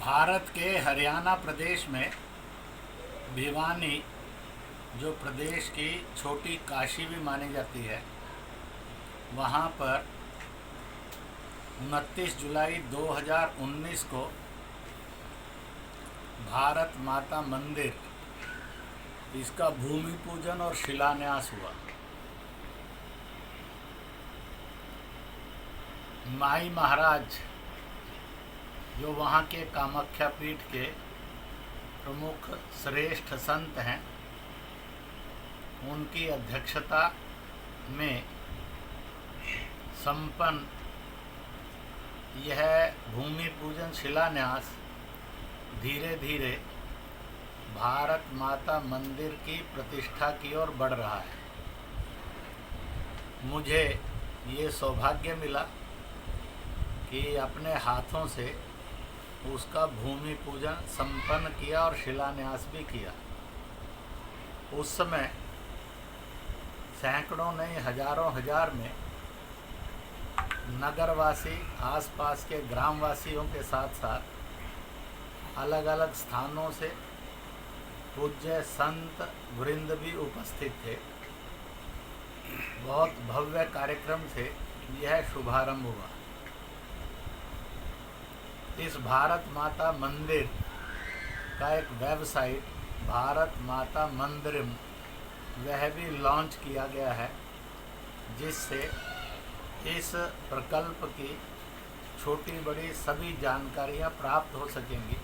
भारत के हरियाणा प्रदेश में भिवानी, जो प्रदेश की छोटी काशी भी मानी जाती है, वहाँ पर 29 जुलाई 2019 को भारत माता मंदिर, इसका भूमि पूजन और शिलान्यास हुआ। माई महाराज, जो वहाँ के कामाख्या पीठ के प्रमुख श्रेष्ठ संत हैं, उनकी अध्यक्षता में संपन्न यह भूमि पूजन शिलान्यास धीरे धीरे भारत माता मंदिर की प्रतिष्ठा की ओर बढ़ रहा है। मुझे ये सौभाग्य मिला कि अपने हाथों से उसका भूमि पूजन संपन्न किया और शिलान्यास भी किया। उस समय सैकड़ों नहीं हजारों हजार में नगरवासी, आसपास के ग्रामवासियों के साथ साथ अलग अलग स्थानों से पूज्य संत वृंद भी उपस्थित थे। बहुत भव्य कार्यक्रम से यह शुभारंभ हुआ। इस भारत माता मंदिर का एक वेबसाइट भारत माता मंदिरम, वह भी लॉन्च किया गया है, जिससे इस प्रकल्प की छोटी बड़ी सभी जानकारियां प्राप्त हो सकेंगी।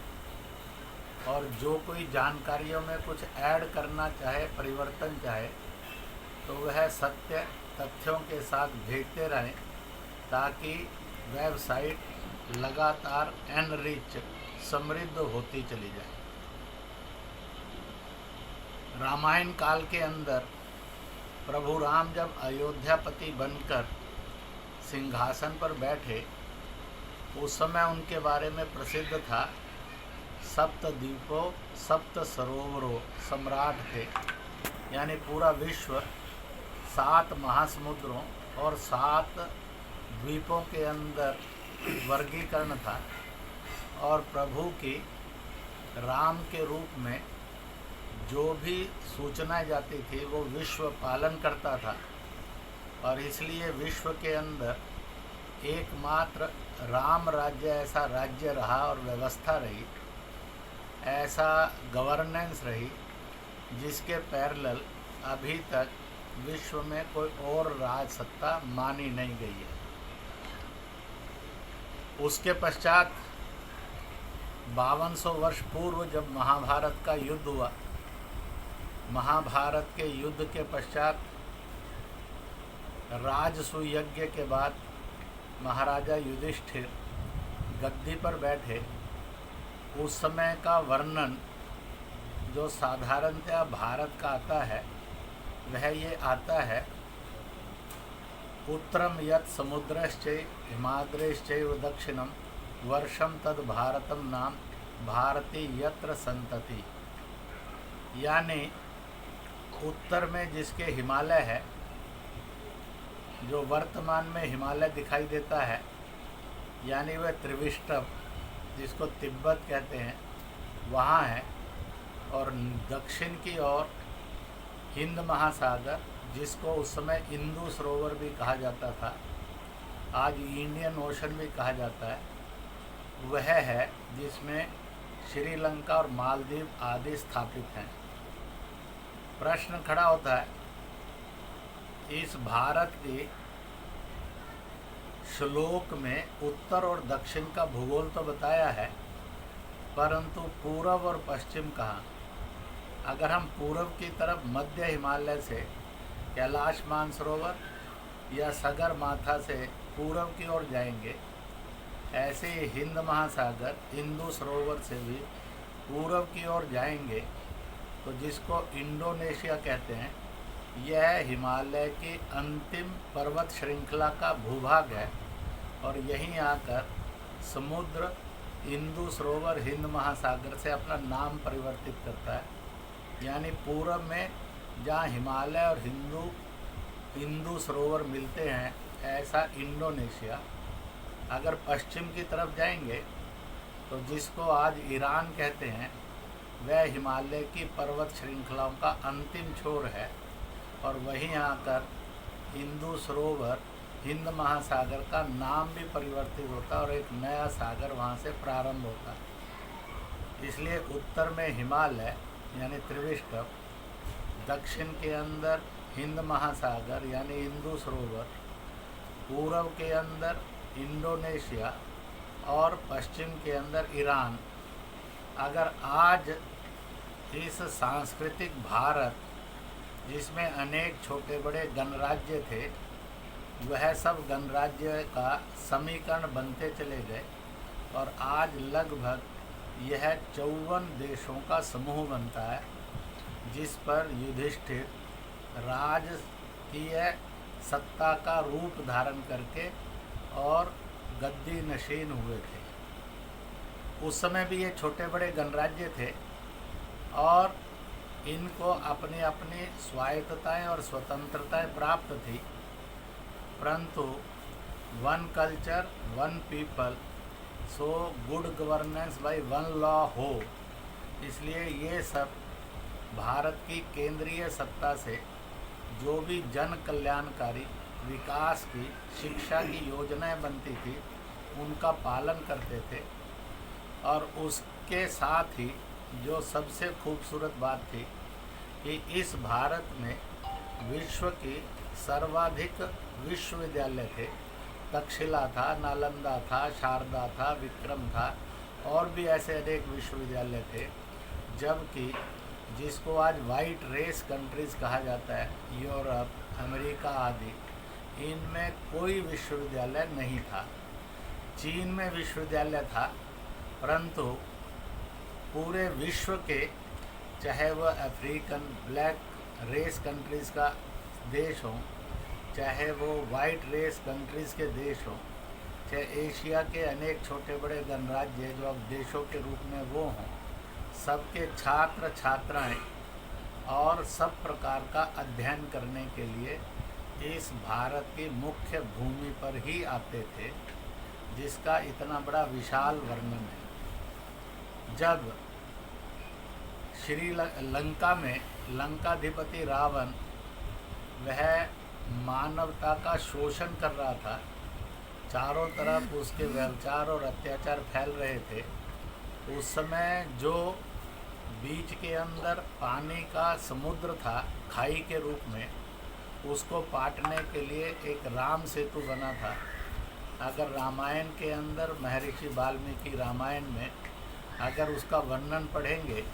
और जो कोई जानकारियों में कुछ ऐड करना चाहे, परिवर्तन चाहे, तो वह सत्य तथ्यों के साथ भेजते रहें, ताकि वेबसाइट लगातार एनरिच, समृद्ध होती चली जाए। रामायण काल के अंदर प्रभु राम जब अयोध्यापति बनकर सिंहासन पर बैठे, उस समय उनके बारे में प्रसिद्ध था, सप्त द्वीपों सप्त सरोवरों सम्राट थे। यानी पूरा विश्व 7 महासमुद्रों और 7 द्वीपों के अंदर वर्गीकरण था। और प्रभु की राम के रूप में जो भी सूचनाएं जाती थी, वो विश्व पालन करता था। और इसलिए विश्व के अंदर एकमात्र राम राज्य ऐसा राज्य रहा और व्यवस्था रही, ऐसा गवर्नेंस रही, जिसके पैरेलल अभी तक विश्व में कोई और राज सत्ता मानी नहीं गई है। उसके पश्चात 5200 वर्ष पूर्व जब महाभारत का युद्ध हुआ, महाभारत के युद्ध के पश्चात राजसूय यज्ञ के बाद महाराजा युधिष्ठिर गद्दी पर बैठे। उस समय का वर्णन जो साधारणतया भारत का आता है, वह ये आता है, उत्तरम यत् समुद्रश्चैव हिमाद्रेश्चैव दक्षिणम वर्षम तद भारतम नाम भारती यत्र संतति। यानी उत्तर में जिसके हिमालय है, जो वर्तमान में हिमालय दिखाई देता है, यानी वह त्रिविष्टभ, जिसको तिब्बत कहते हैं, वहाँ है। और दक्षिण की ओर हिंद महासागर, जिसको उस समय इंदु सरोवर भी कहा जाता था, आज इंडियन ओशन भी कहा जाता है, वह है जिसमें श्रीलंका और मालदीव आदि स्थापित हैं। प्रश्न खड़ा होता है, इस भारत के श्लोक में उत्तर और दक्षिण का भूगोल तो बताया है, परंतु पूर्व और पश्चिम कहाँ? अगर हम पूर्व की तरफ मध्य हिमालय से कैलाश मानसरोवर या सगर माथा से पूर्व की ओर जाएंगे, ऐसे ही हिंद महासागर इंदु सरोवर से भी पूर्व की ओर जाएंगे, तो जिसको इंडोनेशिया कहते हैं, यह हिमालय की अंतिम पर्वत श्रृंखला का भूभाग है। और यहीं आकर समुद्र इंदु सरोवर हिंद महासागर से अपना नाम परिवर्तित करता है। यानी पूर्व में जहाँ हिमालय और इंदु सरोवर मिलते हैं, ऐसा इंडोनेशिया। अगर पश्चिम की तरफ जाएंगे तो जिसको आज ईरान कहते हैं, वह हिमालय की पर्वत श्रृंखलाओं का अंतिम छोर है और वहीं आकर हिंदू सरोवर हिंद महासागर का नाम भी परिवर्तित होता है और एक नया सागर वहाँ से प्रारंभ होता है। इसलिए उत्तर में हिमालय यानी त्रिविष्टप, दक्षिण के अंदर हिंद महासागर यानी हिंदू सरोवर, पूर्व के अंदर इंडोनेशिया और पश्चिम के अंदर ईरान। अगर आज इस सांस्कृतिक भारत, जिसमें अनेक छोटे बड़े गणराज्य थे, वह सब गणराज्य का समीकरण बनते चले गए और आज लगभग यह 54 देशों का समूह बनता है, जिस पर युधिष्ठिर राजकीय सत्ता का रूप धारण करके और गद्दी नशीन हुए थे। उस समय भी ये छोटे बड़े गणराज्य थे और इनको अपनी अपनी स्वायत्तताएं और स्वतंत्रताएं प्राप्त थी, परंतु one culture one people, so good governance by one law हो। इसलिए ये सब भारत की केंद्रीय सत्ता से जो भी जन कल्याणकारी विकास की, शिक्षा की योजनाएं बनती थी, उनका पालन करते थे। और उसके साथ ही जो सबसे खूबसूरत बात थी कि इस भारत में विश्व की सर्वाधिक विश्वविद्यालय थे। तक्षशिला था, नालंदा था, शारदा था, विक्रम था और भी ऐसे अनेक विश्वविद्यालय थे। जबकि जिसको आज वाइट रेस कंट्रीज़ कहा जाता है, यूरोप, अमेरिका आदि, इनमें कोई विश्वविद्यालय नहीं था। चीन में विश्वविद्यालय था, परंतु पूरे विश्व के, चाहे वह अफ्रीकन ब्लैक रेस कंट्रीज़ का देश हो, चाहे वो वाइट रेस कंट्रीज़ के देश हो, चाहे एशिया के अनेक छोटे बड़े गणराज्य जो अब देशों के रूप में वो हों, सबके छात्र छात्राएं और सब प्रकार का अध्ययन करने के लिए इस भारत की मुख्य भूमि पर ही आते थे, जिसका इतना बड़ा विशाल वर्णन है। जब लंका में लंकाधिपति रावण वह मानवता का शोषण कर रहा था, चारों तरफ उसके व्यभिचार और अत्याचार फैल रहे थे, उस समय जो बीच के अंदर पानी का समुद्र था खाई के रूप में, उसको पाटने के लिए एक राम सेतु बना था। अगर रामायण के अंदर महर्षि वाल्मीकि रामायण में अगर उसका वर्णन पढ़ेंगे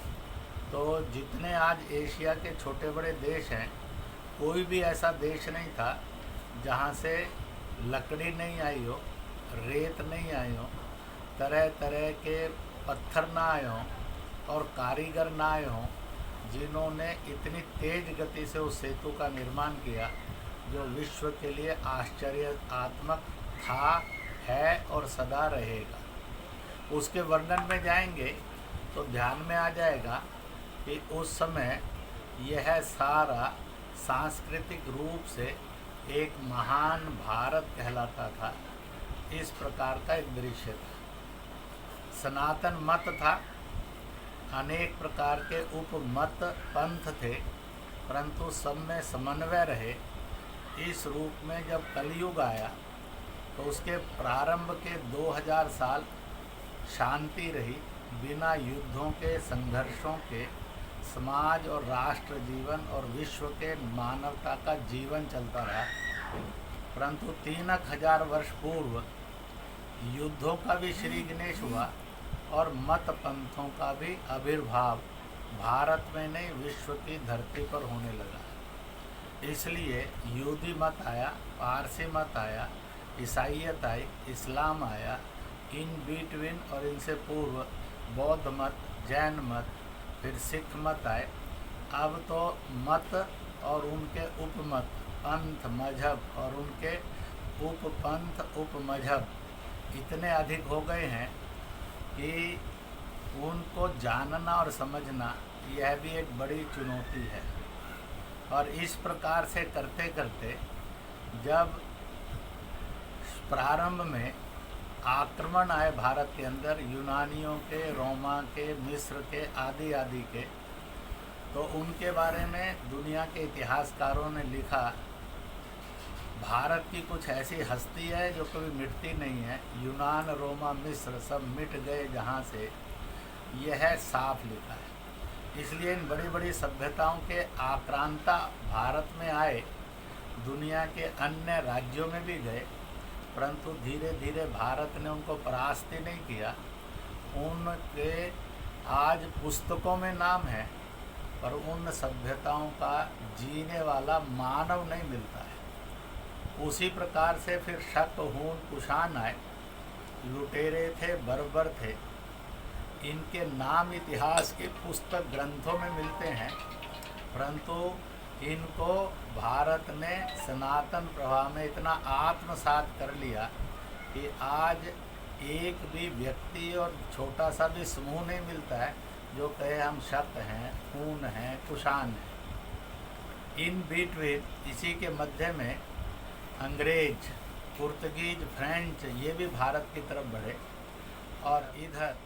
तो जितने आज एशिया के छोटे बड़े देश हैं, कोई भी ऐसा देश नहीं था जहाँ से लकड़ी नहीं आई हो, रेत नहीं आई हो, तरह तरह के पत्थर ना आए हों और कारीगर ना आए हों, जिन्होंने इतनी तेज गति से उस सेतु का निर्माण किया, जो विश्व के लिए आश्चर्यात्मक था, है और सदा रहेगा। उसके वर्णन में जाएंगे तो ध्यान में आ जाएगा कि उस समय यह सारा सांस्कृतिक रूप से एक महान भारत कहलाता था। इस प्रकार का एक दृश्य था। सनातन मत था, अनेक प्रकार के उपमत पंथ थे, परंतु सब में समन्वय रहे। इस रूप में जब कलयुग आया तो उसके प्रारंभ के 2000 साल शांति रही, बिना युद्धों के, संघर्षों के समाज और राष्ट्र जीवन और विश्व के मानवता का जीवन चलता रहा। परंतु 3000 वर्ष पूर्व युद्धों का भी श्री गणेश हुआ और मत पंथों का भी आविर्भाव भारत में नहीं, विश्व की धरती पर होने लगा। इसलिए यहूदी मत आया, पारसी मत आया, ईसाईयत आई, इस्लाम आया, इन बिटवीन और इनसे पूर्व बौद्ध मत, जैन मत, फिर सिख मत आए। अब तो मत और उनके उपमत, पंथ, मजहब और उनके उपपंथ, उपमजहब इतने अधिक हो गए हैं कि उनको जानना और समझना यह भी एक बड़ी चुनौती है। और इस प्रकार से करते करते जब प्रारंभ में आक्रमण आए भारत के अंदर यूनानियों के, रोमा के, मिस्र के, आदि आदि के, तो उनके बारे में दुनिया के इतिहासकारों ने लिखा, भारत की कुछ ऐसी हस्ती है जो कभी मिटती नहीं है, यूनान, रोमा, मिस्र सब मिट गए जहाँ से, यह साफ लिखा है। इसलिए इन बड़ी बड़ी सभ्यताओं के आक्रांता भारत में आए, दुनिया के अन्य राज्यों में भी गए, परंतु धीरे धीरे भारत ने उनको परास्त ही नहीं किया। उनके आज पुस्तकों में नाम है, पर उन सभ्यताओं का जीने वाला मानव नहीं मिलता है। उसी प्रकार से फिर शक, हून, कुषाण आए, लुटेरे थे, बर्बर थे, इनके नाम इतिहास के पुस्तक ग्रंथों में मिलते हैं, परंतु इनको भारत ने सनातन प्रवाह में इतना आत्मसात कर लिया कि आज एक भी व्यक्ति और छोटा सा भी समूह नहीं मिलता है जो कहे हम शक हैं, हून हैं, कुषाण हैं। इन बिटवीन, इसी के मध्य में अंग्रेज, पुर्तगीज, फ्रेंच ये भी भारत की तरफ बढ़े, और इधर